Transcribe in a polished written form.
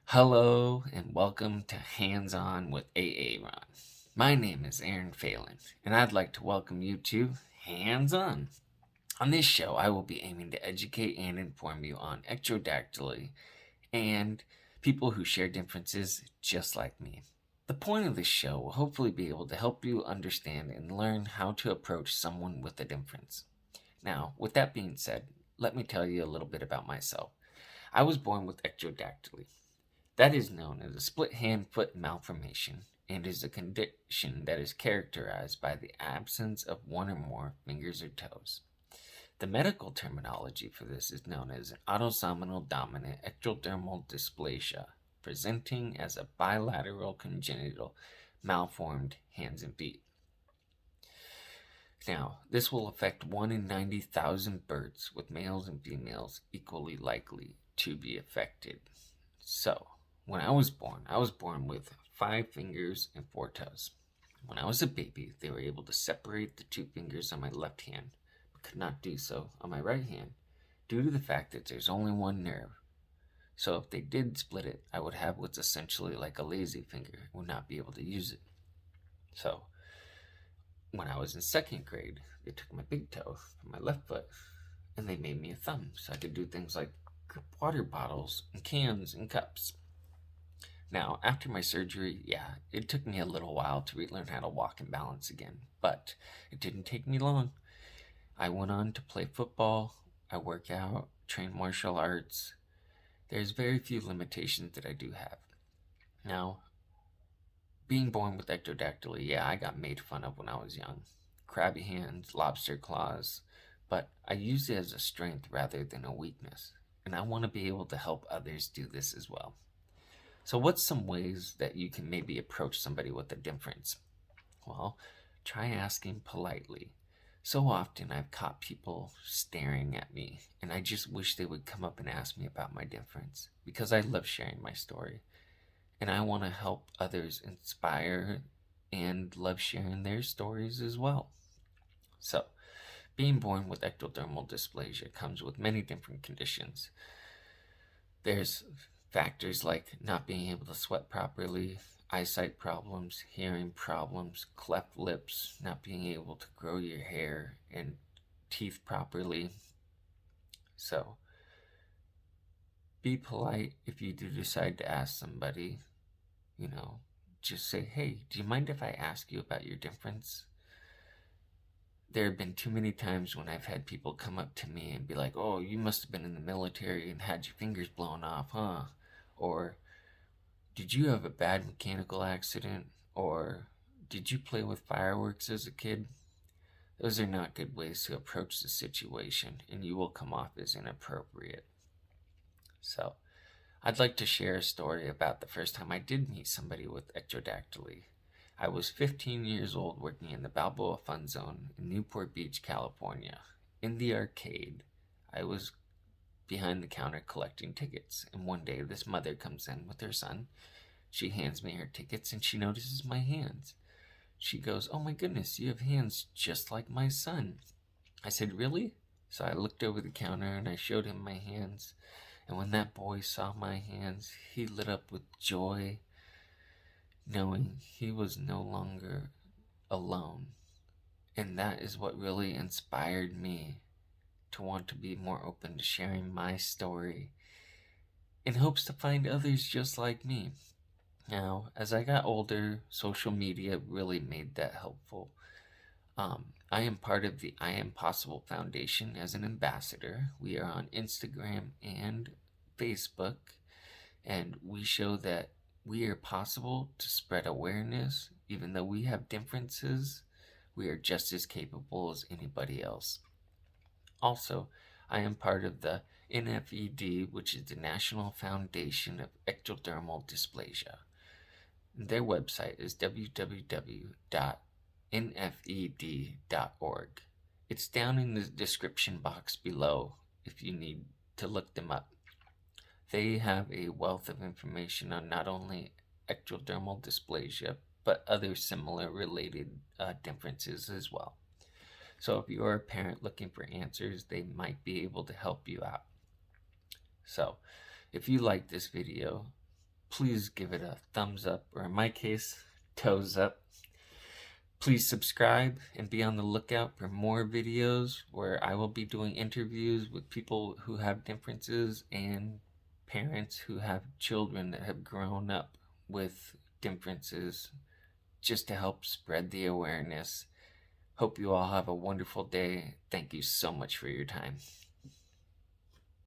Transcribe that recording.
Hello and welcome to Hands-On with Ron. My name is Aaron Phelan, and I'd like to welcome you to Hands-On. On this show, I will be aiming to educate and inform you on ectrodactyly and people who share differences just like me. The point of this show will hopefully be able to help you understand and learn how to approach someone with a difference. Now, with that being said, let me tell you a little bit about myself. I was born with ectrodactyly. That is known as a split hand foot malformation and is a condition that is characterized by the absence of one or more fingers or toes. The medical terminology for this is known as an autosomal dominant ectodermal dysplasia, presenting as a bilateral congenital malformed hands and feet. Now, this will affect 1 in 90,000 birds, with males and females equally likely to be affected. So, when I was born with 5 fingers and 4 toes. When I was a baby, they were able to separate the 2 fingers on my left hand, but could not do so on my right hand due to the fact that there's only one nerve. So if they did split it, I would have what's essentially like a lazy finger and would not be able to use it. So when I was in 2nd grade, they took my big toe from my left foot and they made me a thumb so I could do things like grip water bottles and cans and cups. Now, after my surgery, it took me a little while to relearn how to walk and balance again, but it didn't take me long. I went on to play football, I work out, train martial arts. There's very few limitations that I do have. Now, being born with ectrodactyly, I got made fun of when I was young. Crabby hands, lobster claws, but I use it as a strength rather than a weakness, and I want to be able to help others do this as well. So, what's some ways that you can maybe approach somebody with a difference? Well, try asking politely. So often I've caught people staring at me, and I just wish they would come up and ask me about my difference because I love sharing my story. And I want to help others inspire and love sharing their stories as well. So, being born with ectodermal dysplasia comes with many different conditions. There's factors like not being able to sweat properly, eyesight problems, hearing problems, cleft lips, not being able to grow your hair and teeth properly. So, be polite if you do decide to ask somebody, you know, just say, hey, do you mind if I ask you about your difference? There have been too many times when I've had people come up to me and be like, oh, you must have been in the military and had your fingers blown off, huh? Or, did you have a bad mechanical accident? Or, did you play with fireworks as a kid? Those are not good ways to approach the situation, and you will come off as inappropriate. So, I'd like to share a story about the first time I did meet somebody with ectrodactyly. I was 15 years old working in the Balboa Fun Zone in Newport Beach, California. In the arcade, I was behind the counter collecting tickets, and one day this mother comes in with her son. She hands me her tickets and she notices my hands. She goes, oh my goodness, you have hands just like my son. I said, really? So I looked over the counter and I showed him my hands. And when that boy saw my hands, he lit up with joy, knowing he was no longer alone. And that is what really inspired me to want to be more open to sharing my story in hopes to find others just like me. Now, as I got older, social media really made that helpful. I am part of the I Am Possible Foundation as an ambassador. We are on Instagram and Facebook, and we show that we are possible to spread awareness. Even though we have differences, we are just as capable as anybody else. Also, I am part of the NFED, which is the National Foundation of Ectodermal Dysplasia. Their website is www.nfed.org. It's down in the description box below if you need to look them up. They have a wealth of information on not only ectodermal dysplasia, but other similar related differences as well. So if you're a parent looking for answers, they might be able to help you out. So if you like this video, please give it a thumbs up, or in my case, toes up. Please subscribe and be on the lookout for more videos where I will be doing interviews with people who have differences and parents who have children that have grown up with differences, just to help spread the awareness. Hope you all have a wonderful day. Thank you so much for your time.